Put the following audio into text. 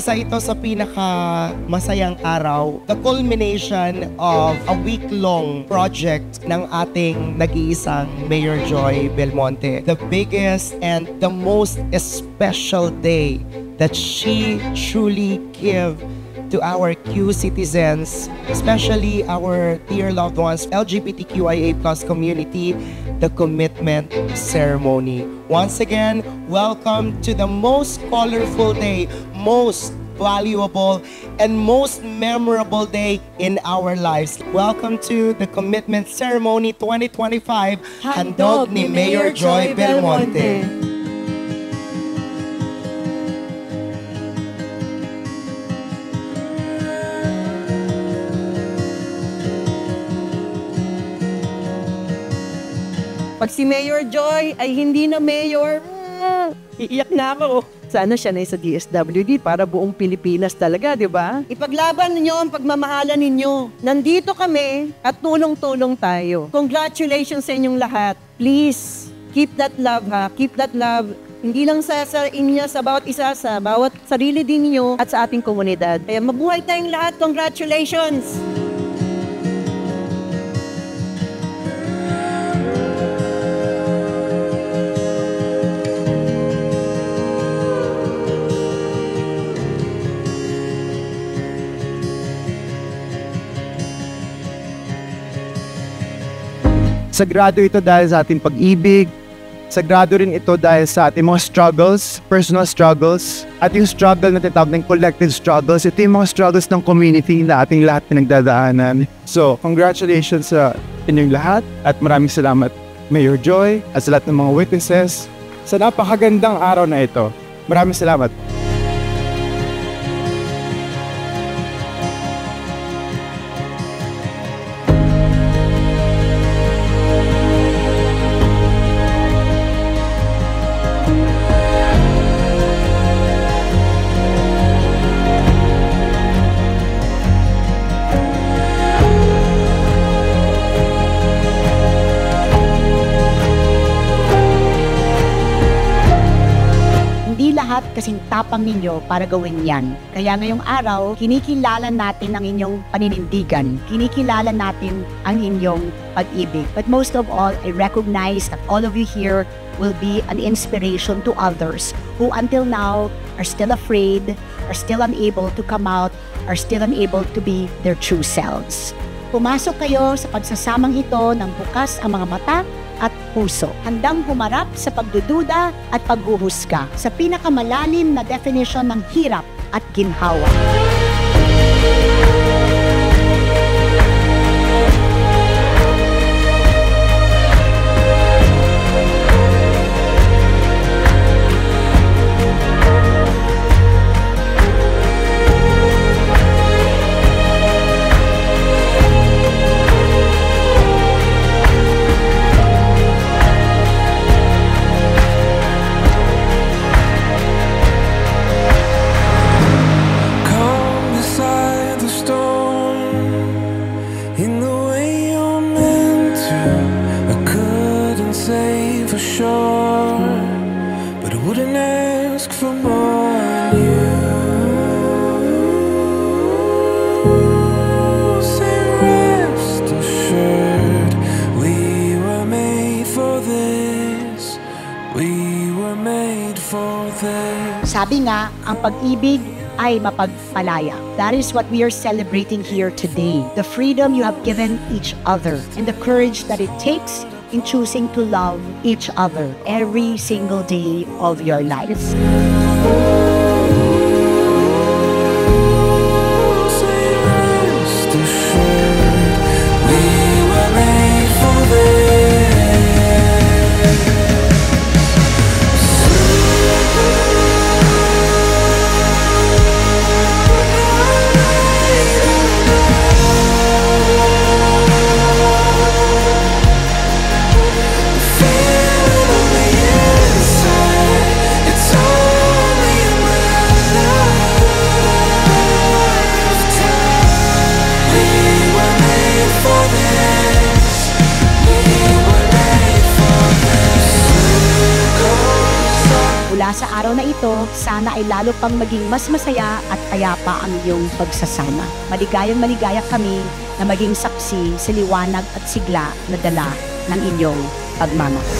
Isa ito sa pinaka-masayang araw, the culmination of a week-long project ng ating nag-iisang Mayor Joy Belmonte. The biggest and the most special day that she truly gave to our Q citizens, especially our dear loved ones, LGBTQIA+ community, the commitment ceremony. Once again, welcome to the most colorful day, most valuable, and most memorable day in our lives. Welcome to the commitment ceremony 2025, handog ni Mayor Joy Belmonte. Pag si Mayor Joy ay hindi na mayor, iiyak na ako. Sana siya na sa DSWD para buong Pilipinas talaga, di ba? Ipaglaban ninyo ang pagmamahalan ninyo. Nandito kami at tulong-tulong tayo. Congratulations sa inyong lahat. Please, keep that love ha. Keep that love. Hindi lang sa inyo, sa bawat isa, sa bawat sarili din niyo at sa ating komunidad. Kaya mabuhay tayong lahat. Congratulations! Sagrado ito dahil sa ating pag-ibig, sagrado rin ito dahil sa ating mga struggles, personal struggles, at yung struggle na tinatawag ng collective struggles, ito yung mga struggles ng community na ating lahat pinagdadaanan. So, congratulations sa inyong lahat at maraming salamat Mayor Joy at sa lahat ng mga witnesses sa napakagandang araw na ito. Maraming salamat. Lahat kasing tapang ninyo para gawin yan. Kaya ngayong araw, kinikilala natin ang inyong paninindigan. Kinikilala natin ang inyong pag-ibig. But most of all, I recognize that all of you here will be an inspiration to others who until now are still afraid, are still unable to come out, are still unable to be their true selves. Pumasok kayo sa pagsasamang ito ng bukas ang mga mata at puso, handang humarap sa pagdududa at paghuhusga sa pinakamalalim na definition ng hirap at ginhawa. Storm Wouldn't ask for more than you. Say rest assured, we were made for this. We were made for this. Sabi nga, ang pag-ibig ay mapagpalaya. That is what we are celebrating here today. The freedom you have given each other and the courage that it takes in choosing to love each other every single day of your lives. Say rest assured, we were made for this. Mula sa araw na ito, sana ay lalo pang maging mas masaya at payapa ang iyong pagsasama. Maligayang-maligaya kami na maging saksi sa liwanag at sigla na dala ng inyong pagmamahal.